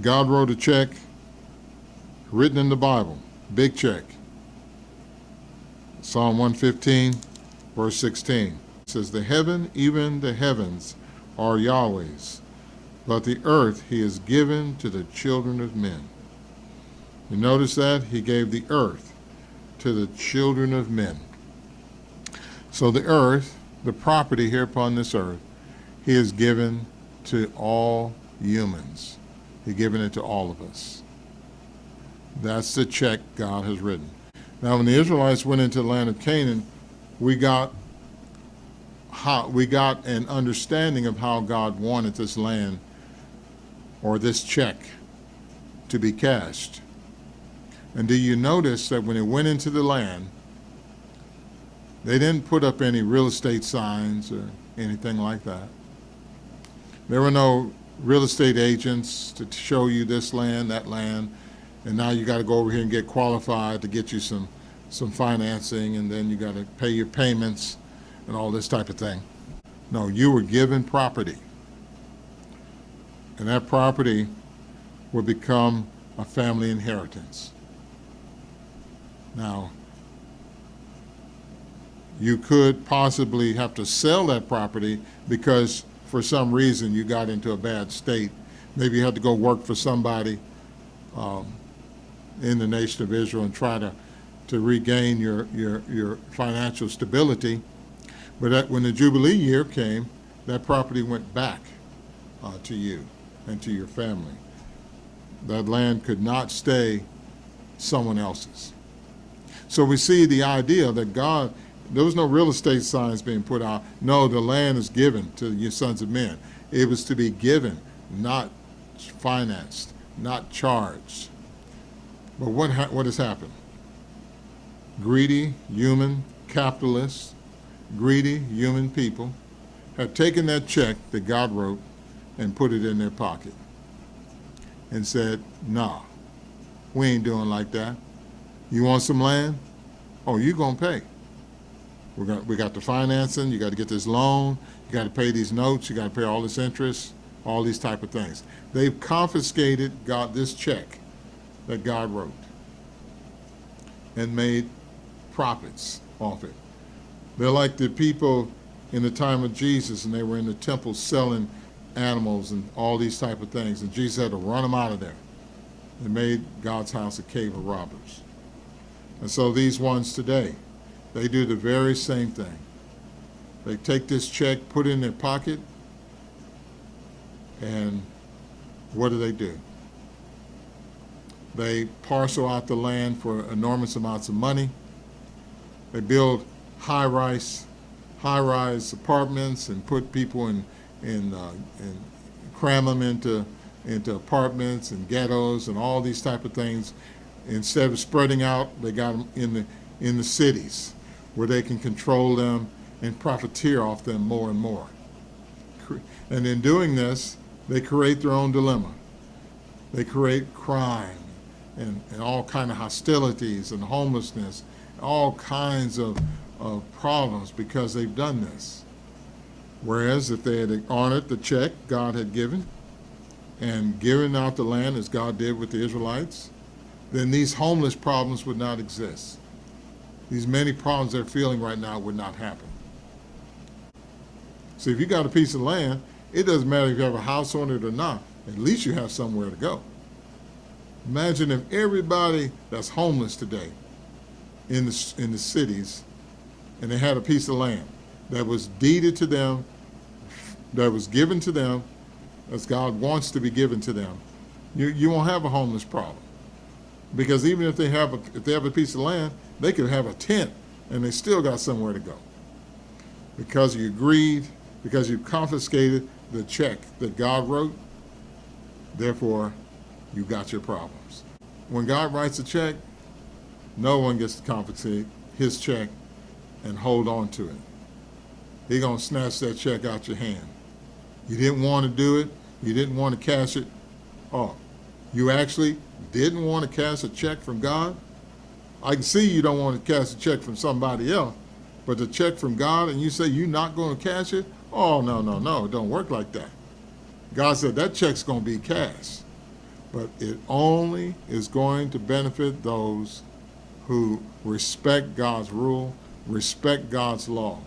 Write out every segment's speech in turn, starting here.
God wrote a check written in the Bible, big check. Psalm 115, verse 16. It says, the heaven, even the heavens, are Yahweh's, but the earth he has given to the children of men. You notice that? He gave the earth to the children of men. So the earth, the property here upon this earth, he has given to all humans. He's given it to all of us. That's the check God has written. Now, when the Israelites went into the land of Canaan, we got an understanding of how God wanted this land or this check to be cashed. And do you notice that when it went into the land, they didn't put up any real estate signs or anything like that. There were no real estate agents to show you this land, that land, and now you got to go over here and get qualified to get you some financing, and then you got to pay your payments and all this type of thing. No, you were given property. And that property will become a family inheritance. Now, you could possibly have to sell that property because for some reason you got into a bad state. Maybe you had to go work for somebody in the nation of Israel and try to regain your financial stability. But when the Jubilee year came, that property went back to you and to your family. That land could not stay someone else's. So we see the idea that God, there was no real estate signs being put out. No, the land is given to your sons of men. It was to be given, not financed, not charged. But what has happened? Greedy, human, capitalists, greedy, human people have taken that check that God wrote and put it in their pocket and said, nah, we ain't doing like that. You want some land? Oh, you gonna pay. We got the financing, you got to get this loan, you got to pay these notes, you got to pay all this interest, all these type of things. They've confiscated this check that God wrote and made profits off it. They're like the people in the time of Jesus, and they were in the temple selling animals and all these type of things, and Jesus had to run them out of there. They made God's house a cave of robbers. And so these ones today, they do the very same thing. They take this check, put it in their pocket, and what do? They parcel out the land for enormous amounts of money. They build high-rise apartments and put people and cram them into apartments and ghettos and all these type of things. Instead of spreading out, they got them in the cities where they can control them and profiteer off them more and more. And in doing this, they create their own dilemma. They create crime and all kind of hostilities and homelessness, all kinds of problems because they've done this. Whereas if they had honored the check God had given and given out the land as God did with the Israelites, then these homeless problems would not exist. These many problems they're feeling right now would not happen. So if you got a piece of land, it doesn't matter if you have a house on it or not. At least you have somewhere to go. Imagine if everybody that's homeless today in the cities, and they had a piece of land that was deeded to them, that was given to them as God wants to be given to them, you won't have a homeless problem. Because even if they have a piece of land, they could have a tent and they still got somewhere to go. Because you greed, because you confiscated the check that God wrote, therefore you got your problems. When God writes a check, no one gets to confiscate his check and hold on to it. He's gonna snatch that check out your hand. You didn't want to do it, you didn't want to cash it. Oh, you actually didn't want to cash a check from God? I can see you don't want to cash a check from somebody else, but the check from God, and you say you're not going to cash it? Oh, no, it don't work like that. God said that check's going to be cashed. but it only is going to benefit those who respect God's rule, respect God's law.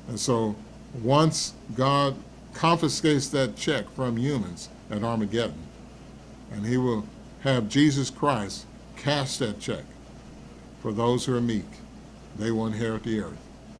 And so once God confiscates that check from humans at Armageddon, and he will have Jesus Christ cash that check for those who are meek, they will inherit the earth.